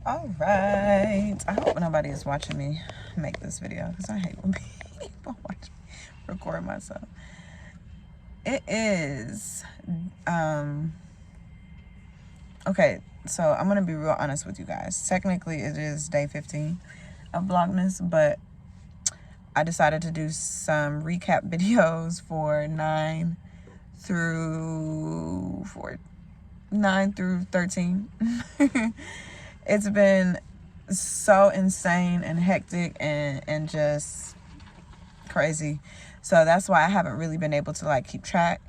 All right. I hope nobody is watching me make this video because I hate when people watch me record myself. It is, okay, so I'm going to be real honest with you guys. Technically, it is day 15 of Vlogmas, but I decided to do some recap videos for 9 through 13. It's been so insane and hectic and just crazy. So that's why I haven't really been able to like keep track.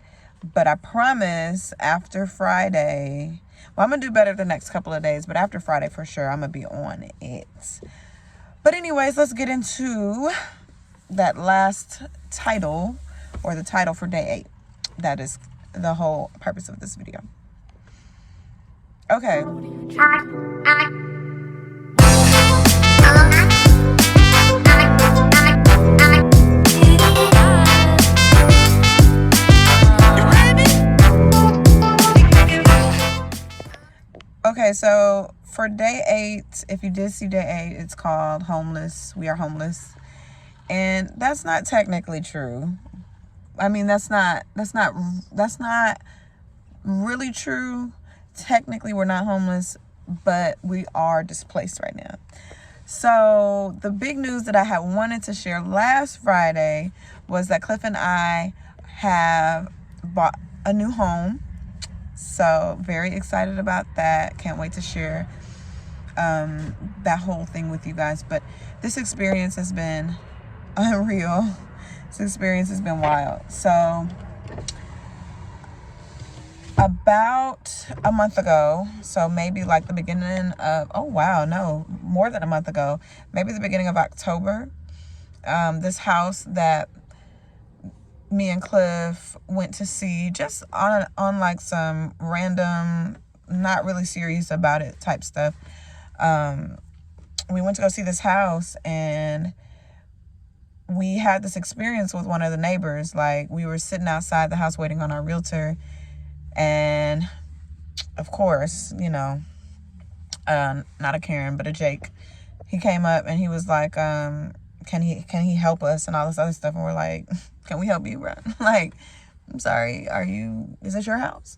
But I promise after Friday, well, I'm going to do better the next couple of days, but after Friday for sure, I'm going to be on it. But anyways, let's get into that last title, or the title for day 8. That is the whole purpose of this video. Okay. Okay, so for day 8, if you did see day 8, it's called Homeless. We are homeless. And that's not technically true. I mean, that's not really true. Technically, we're not homeless, but we are displaced right now. So the big news that I had wanted to share last Friday was that Cliff and I have bought a new home. So very excited about that. Can't wait to share that whole thing with you guys. But this experience has been unreal. This experience has been wild. So about a month ago, so maybe like the beginning of, more than a month ago, maybe the beginning of October, this house that me and Cliff went to see, just on like some random, not really serious about it type stuff. We went to go see this house, and we had this experience with one of the neighbors. Like, we were sitting outside the house waiting on our realtor, and of course, you know, not a Karen, but a Jake, he came up and he was like, can he help us and all this other stuff. And we're like, can we help you, bro? Like, I'm sorry, is this your house?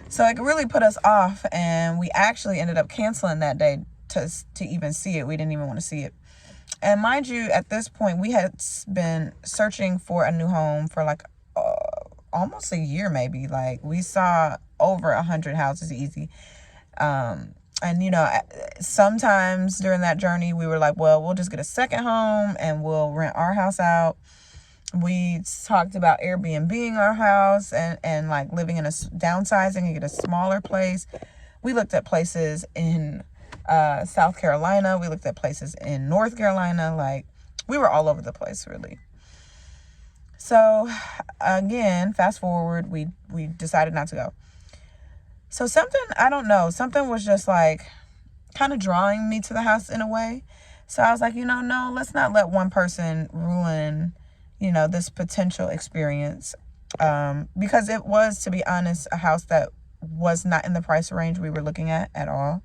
So it really put us off, and we actually ended up canceling that day to even see it. We didn't even want to see it. And mind you, at this point, we had been searching for a new home for like almost a year, maybe. Like, we saw over 100 houses easy. And, you know, sometimes during that journey, we were like, well, we'll just get a second home and we'll rent our house out. We talked about Airbnb-ing our house and like living in downsizing and get a smaller place. We looked at places in South Carolina. We looked at places in North Carolina. Like, we were all over the place, really. So again, fast forward, we decided not to go. So something was just like kind of drawing me to the house in a way. So I was like, no, let's not let one person ruin, this potential experience. Because it was, to be honest, a house that was not in the price range we were looking at all.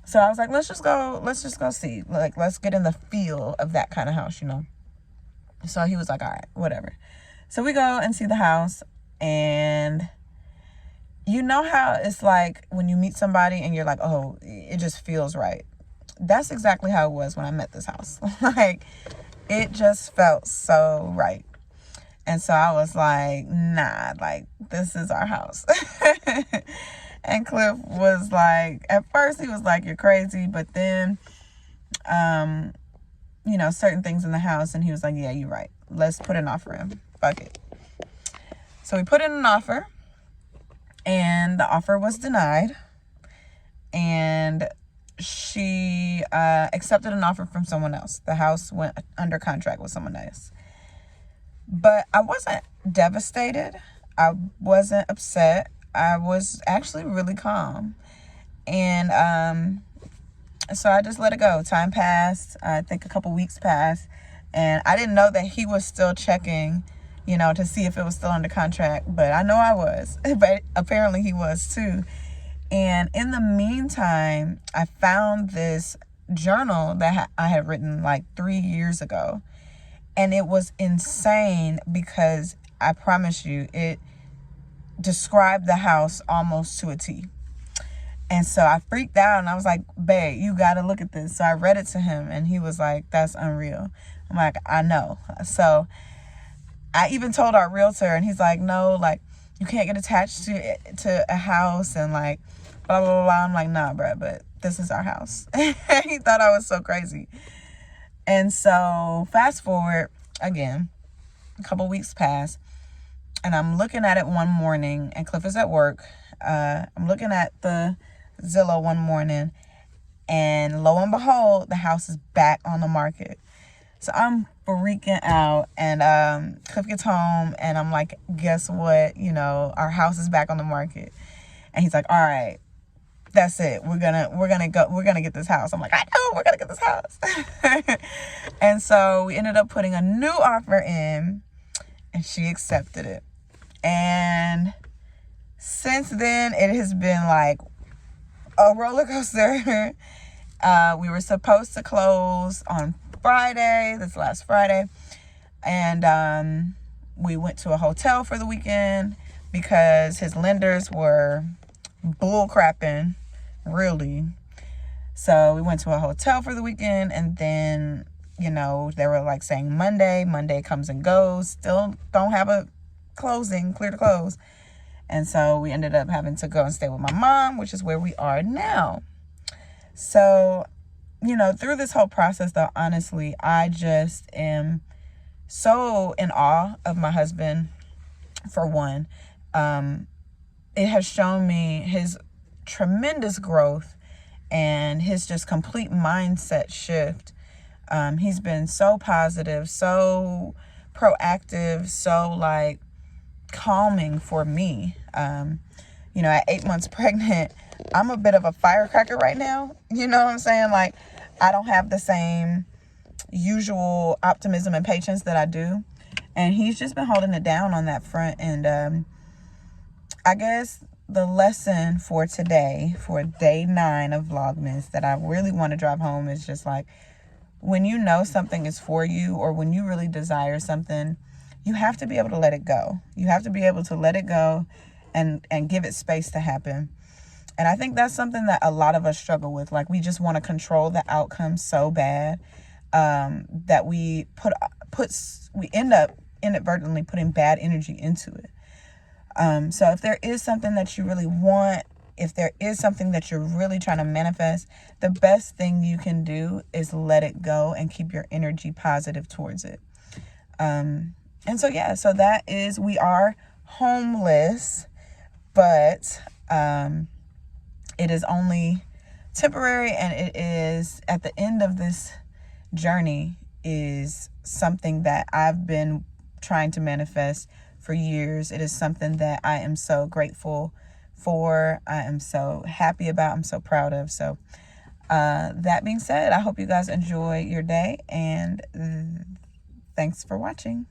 So I was like, let's just go see. Like, let's get in the feel of that kind of house, So he was like, all right, whatever. So we go and see the house, and you know how it's like when you meet somebody and you're like, oh, it just feels right. That's exactly how it was when I met this house. Like, it just felt so right. And so I was like, nah, like, this is our house. And Cliff was like, at first he was like, you're crazy. But then, certain things in the house, and he was like, yeah, you're right. Let's put an offer in. Fuck it. So we put in an offer, and the offer was denied. And she accepted an offer from someone else. The house went under contract with someone else. But I wasn't devastated. I wasn't upset. I was actually really calm. And so I just let it go. Time passed. I think a couple weeks passed. And I didn't know that he was still checking, to see if it was still under contract. But I know I was. But apparently he was too. And in the meantime, I found this journal that I had written like 3 years ago. And it was insane because I promise you, it described the house almost to a T. And so I freaked out and I was like, babe, you got to look at this. So I read it to him and he was like, that's unreal. I'm like, I know. So I even told our realtor and he's like, no, like, you can't get attached to a house and like, blah, blah, blah, blah. I'm like, nah, bro, but this is our house. He thought I was so crazy. And so fast forward again, a couple weeks pass and I'm looking at it one morning and Cliff is at work. I'm looking at the Zillow one morning and lo and behold, the house is back on the market. So I'm freaking out and Cliff gets home and I'm like, guess what? You know, our house is back on the market. And he's like, all right, that's it. We're gonna get this house. I'm like, I know, we're gonna get this house. And so we ended up putting a new offer in and she accepted it. And since then, it has been like a roller coaster. We were supposed to close on Friday, this last Friday. And we went to a hotel for the weekend because his lenders were bull crapping, really. So we went to a hotel for the weekend and then, you know, they were like saying Monday comes and goes. Still don't have a closing, clear to close. And so we ended up having to go and stay with my mom, which is where we are now. So, you know, through this whole process, though, honestly, I just am so in awe of my husband, for one. It has shown me his tremendous growth and his just complete mindset shift. He's been so positive, so proactive, so like calming for me. You know, at 8 months pregnant, I'm a bit of a firecracker right now. You know what I'm saying? Like, I don't have the same usual optimism and patience that I do. And he's just been holding it down on that front. And I guess the lesson for today, for day 9 of Vlogmas, that I really want to drive home is just like, when you know something is for you or when you really desire something, you have to be able to let it go. You have to be able to let it go and give it space to happen. And I think that's something that a lot of us struggle with. Like, we just want to control the outcome so bad that we end up inadvertently putting bad energy into it. So if there is something that you really want, if there is something that you're really trying to manifest, the best thing you can do is let it go and keep your energy positive towards it. And so, yeah, so that is, we are homeless, but it is only temporary, and it is at the end of this journey is something that I've been trying to manifest for years. It is something that I am so grateful for. I am so happy about. I'm so proud of. So that being said, I hope you guys enjoy your day, and thanks for watching.